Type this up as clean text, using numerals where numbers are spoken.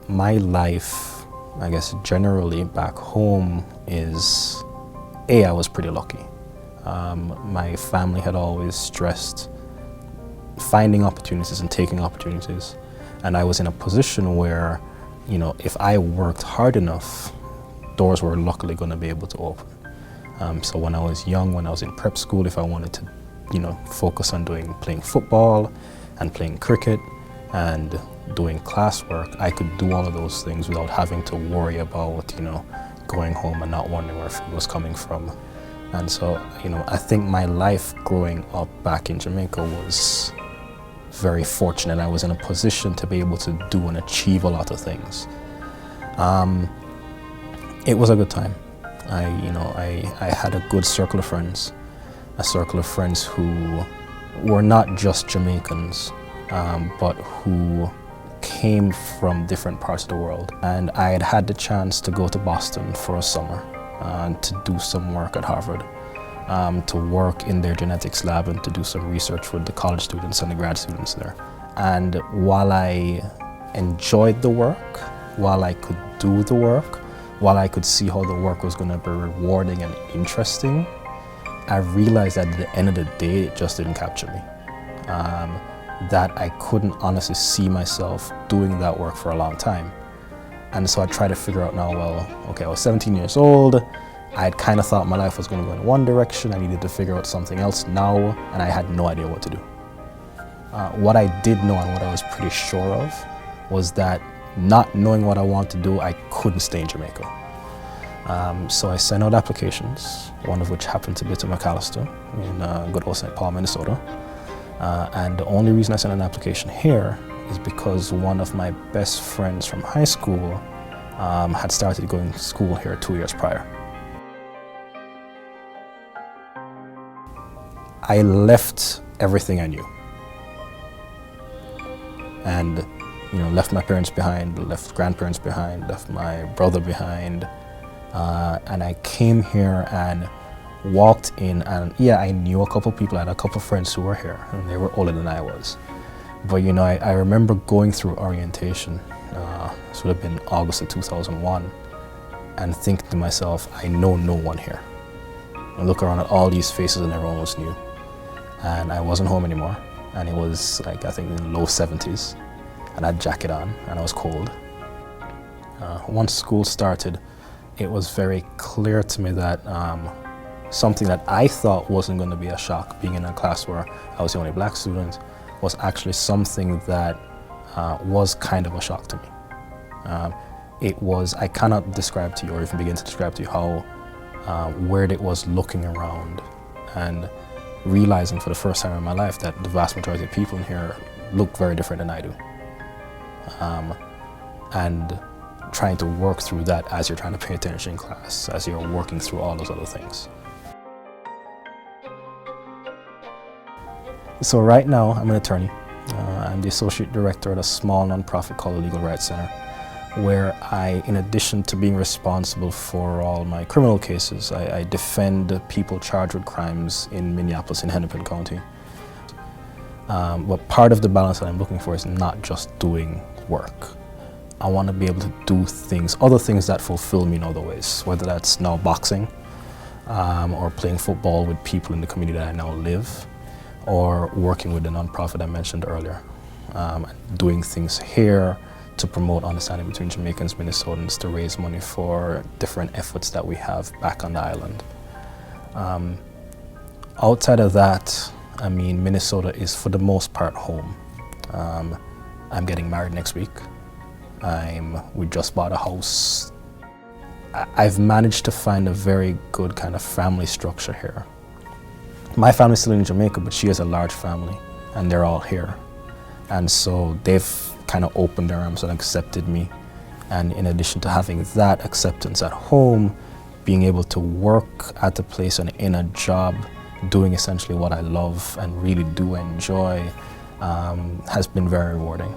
My life, I guess generally back home is, I was pretty lucky. My family had always stressed finding opportunities and taking opportunities. And I was in a position where, if I worked hard enough, doors were luckily going to be able to open. So when I was young, when I was in prep school, if I wanted to, focus on playing football and playing cricket and doing classwork, I could do all of those things without having to worry about, going home and not wondering where food was coming from. And so, I think my life growing up back in Jamaica was very fortunate. I was in a position to be able to do and achieve a lot of things. It was a good time. I had a good circle of friends, who were not just Jamaicans, but who came from different parts of the world. And I had had the chance to go to Boston for a summer to do some work at Harvard, to work in their genetics lab and to do some research with the college students and the grad students there. And while I enjoyed the work, while I could do the work, while I could see how the work was going to be rewarding and interesting, I realized that at the end of the day, it just didn't capture me. That I couldn't honestly see myself doing that work for a long time. And so I tried to figure out now, I was 17 years old. I had kind of thought my life was going to go in one direction. I needed to figure out something else now, and I had no idea what to do. What I did know and what I was pretty sure of was that not knowing what I wanted to do, I couldn't stay in Jamaica. So I sent out applications, one of which happened to be to McAllister in good old St. Paul, Minnesota. And the only reason I sent an application here is because one of my best friends from high school had started going to school here 2 years prior. I left everything I knew. And left my parents behind, left grandparents behind, left my brother behind. And I came here and walked in, and I knew a couple people. I had a couple friends who were here, and they were older than I was. But I remember going through orientation, this would have been August of 2001, and thinking to myself, I know no one here. I look around at all these faces and everyone was new. And I wasn't home anymore, and it was I think in the low 70s. And I had a jacket on, and I was cold. Once school started, it was very clear to me that something that I thought wasn't going to be a shock, being in a class where I was the only black student, was actually something that was kind of a shock to me. I cannot describe to you, or even begin to describe to you, how weird it was looking around and realizing for the first time in my life that the vast majority of people in here look very different than I do. And trying to work through that as you're trying to pay attention in class, as you're working through all those other things. So right now, I'm an attorney. I'm the associate director at a small nonprofit called the Legal Rights Center, where I, in addition to being responsible for all my criminal cases, I defend people charged with crimes in Minneapolis and Hennepin County. But part of the balance that I'm looking for is not just doing work. I want to be able to do other things that fulfill me in other ways, whether that's now boxing, or playing football with people in the community that I now live, or working with the nonprofit I mentioned earlier, doing things here to promote understanding between Jamaicans and Minnesotans, to raise money for different efforts that we have back on the island. Outside of that, Minnesota is for the most part home. I'm getting married next week. We just bought a house. I've managed to find a very good kind of family structure here. My family's still in Jamaica, but she has a large family, and they're all here. And so they've kind of opened their arms and accepted me. And in addition to having that acceptance at home, being able to work at the place and in a job, doing essentially what I love and really do enjoy, has been very rewarding.